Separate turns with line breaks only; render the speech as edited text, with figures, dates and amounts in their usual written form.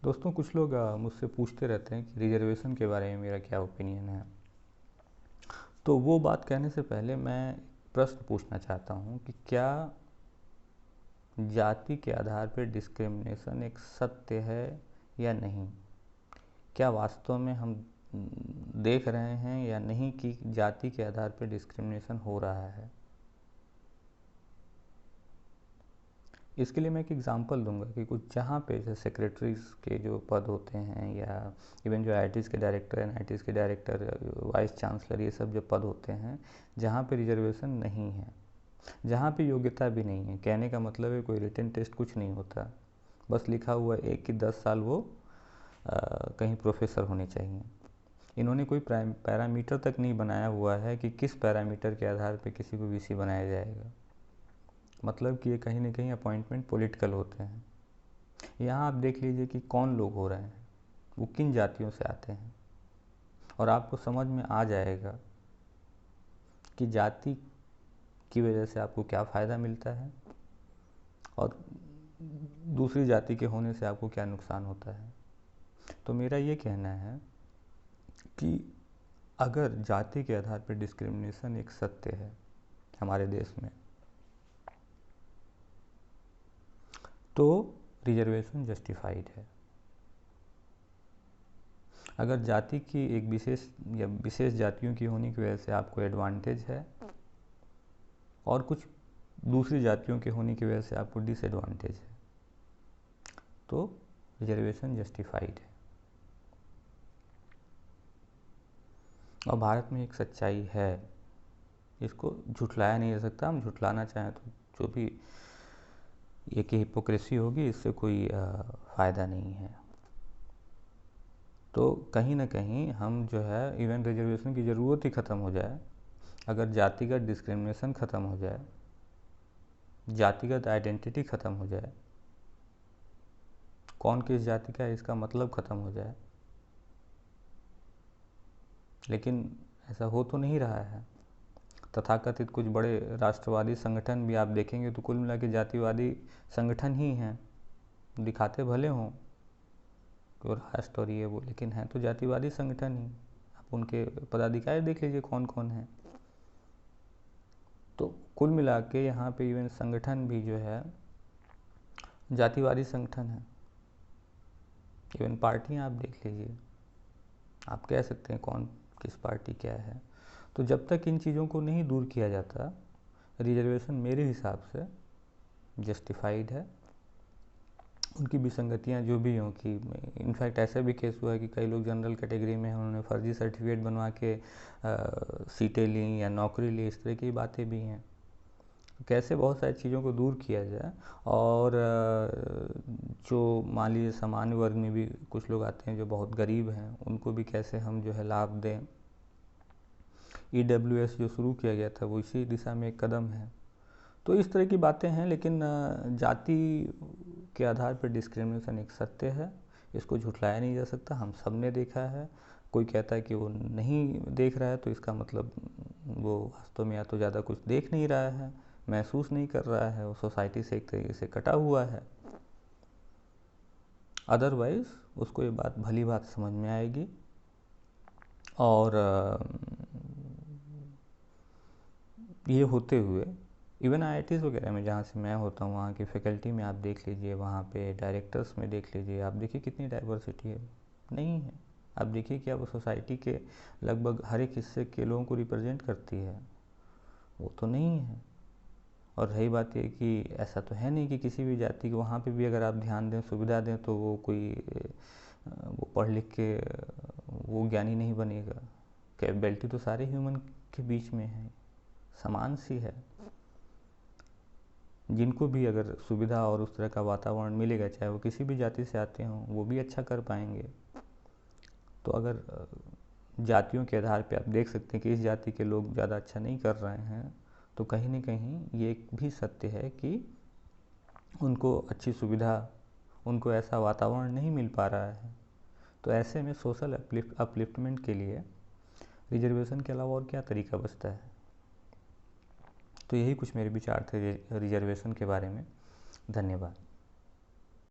दोस्तों, कुछ लोग मुझसे पूछते रहते हैं कि रिजर्वेशन के बारे में मेरा क्या ओपिनियन है। तो वो बात कहने से पहले मैं प्रश्न पूछना चाहता हूँ कि क्या जाति के आधार पर डिस्क्रिमिनेशन एक सत्य है या नहीं। क्या वास्तव में हम देख रहे हैं या नहीं कि जाति के आधार पर डिस्क्रिमिनेशन हो रहा है। इसके लिए मैं एक एग्जांपल दूंगा कि कुछ जहाँ पे जैसे सेक्रेटरीज के जो पद होते हैं या इवन जो आईआईटीज़ के डायरेक्टर, एनआईटीज़ के डायरेक्टर, वाइस चांसलर, ये सब जो पद होते हैं जहाँ पे रिजर्वेशन नहीं है, जहाँ पे योग्यता भी नहीं है। कहने का मतलब है कोई रिटन टेस्ट कुछ नहीं होता, बस लिखा हुआ एक कि 10 साल वो कहीं प्रोफेसर होने चाहिए। इन्होंने कोई पैरामीटर तक नहीं बनाया हुआ है कि किस पैरामीटर के आधार पर किसी को वीसी बनाया जाएगा। मतलब कि ये कहीं ना कहीं अपॉइंटमेंट पॉलिटिकल होते हैं। यहाँ आप देख लीजिए कि कौन लोग हो रहे हैं, वो किन जातियों से आते हैं, और आपको समझ में आ जाएगा कि जाति की वजह से आपको क्या फ़ायदा मिलता है और दूसरी जाति के होने से आपको क्या नुकसान होता है। तो मेरा ये कहना है कि अगर जाति के आधार पर डिस्क्रिमिनेशन एक सत्य है हमारे देश में, तो रिजर्वेशन जस्टिफाइड है। अगर जाति की एक विशेष जातियों की होने की वजह से आपको एडवांटेज है और कुछ दूसरी जातियों के होने की वजह से आपको डिसएडवांटेज है, तो रिजर्वेशन जस्टिफाइड है। और भारत में एक सच्चाई है, इसको झुठलाया नहीं जा सकता। हम झुठलाना चाहें तो जो भी ये कि हिपोक्रेसी होगी, इससे कोई फ़ायदा नहीं है। तो कहीं ना कहीं हम जो है इवन रिजर्वेशन की ज़रूरत ही ख़त्म हो जाए, अगर जातिगत डिस्क्रिमिनेशन ख़त्म हो जाए, जातिगत आइडेंटिटी ख़त्म हो जाए, कौन किस जाति का है इसका मतलब ख़त्म हो जाए, लेकिन ऐसा हो तो नहीं रहा है। तथाकथित कुछ बड़े राष्ट्रवादी संगठन भी आप देखेंगे तो कुल मिला के जातिवादी संगठन ही हैं, दिखाते भले हों कि राष्ट्र और ये वो, लेकिन हैं तो जातिवादी संगठन ही। आप उनके पदाधिकारी देख लीजिए कौन कौन है। तो कुल मिला के यहाँ पे इवन संगठन भी जो है जातिवादी संगठन है। इवन पार्टियाँ आप देख लीजिए, आप कह सकते हैं कौन किस पार्टी क्या है। तो जब तक इन चीज़ों को नहीं दूर किया जाता, रिजर्वेशन मेरे हिसाब से जस्टिफाइड है। उनकी विसंगतियाँ जो भी हों, कि इनफैक्ट ऐसा भी केस हुआ है कि कई लोग जनरल कैटेगरी में हैं, उन्होंने फर्जी सर्टिफिकेट बनवा के सीटें ली या नौकरी ली, इस तरह की बातें भी हैं। कैसे बहुत सारी चीज़ों को दूर किया जाए, और जो मान लीजिए सामान्य वर्ग में भी कुछ लोग आते हैं जो बहुत गरीब हैं, उनको भी कैसे हम जो है लाभ दें। EWS जो शुरू किया गया था वो इसी दिशा में एक कदम है। तो इस तरह की बातें हैं, लेकिन जाति के आधार पर डिस्क्रिमिनेशन एक सत्य है, इसको झुठलाया नहीं जा सकता। हम सब ने देखा है। कोई कहता है कि वो नहीं देख रहा है, तो इसका मतलब वो वास्तव में या तो ज़्यादा कुछ देख नहीं रहा है, महसूस नहीं कर रहा है, वो सोसाइटी से एक तरीके से कटा हुआ है। अदरवाइज़ उसको ये बात भली बात समझ में आएगी। और ये होते हुए इवन IITs वगैरह में जहाँ से मैं होता हूँ, वहाँ की फैकल्टी में आप देख लीजिए, वहाँ पे डायरेक्टर्स में देख लीजिए, आप देखिए कितनी डाइवर्सिटी है। नहीं है। आप देखिए कि अब सोसाइटी के लगभग हर एक हिस्से के लोगों को रिप्रेजेंट करती है, वो तो नहीं है। और रही बात ये कि ऐसा तो है नहीं कि किसी भी जाति को वहाँ पे भी अगर आप ध्यान दें, सुविधा दें, तो वो कोई वो पढ़ लिख के वो ज्ञानी नहीं बनेगा। कैपेबिलिटी तो सारे ह्यूमन के बीच में है, समान सी है। जिनको भी अगर सुविधा और उस तरह का वातावरण मिलेगा, चाहे वो किसी भी जाति से आते हों, वो भी अच्छा कर पाएंगे। तो अगर जातियों के आधार पे आप देख सकते हैं कि इस जाति के लोग ज़्यादा अच्छा नहीं कर रहे हैं, तो कहीं ना कहीं ये भी सत्य है कि उनको अच्छी सुविधा, उनको ऐसा वातावरण नहीं मिल पा रहा है। तो ऐसे में सोशल अपलिफ्टमेंट के लिए रिजर्वेशन के अलावा और क्या तरीका बचता है। तो यही कुछ मेरे विचार थे रिजर्वेशन के बारे में। धन्यवाद।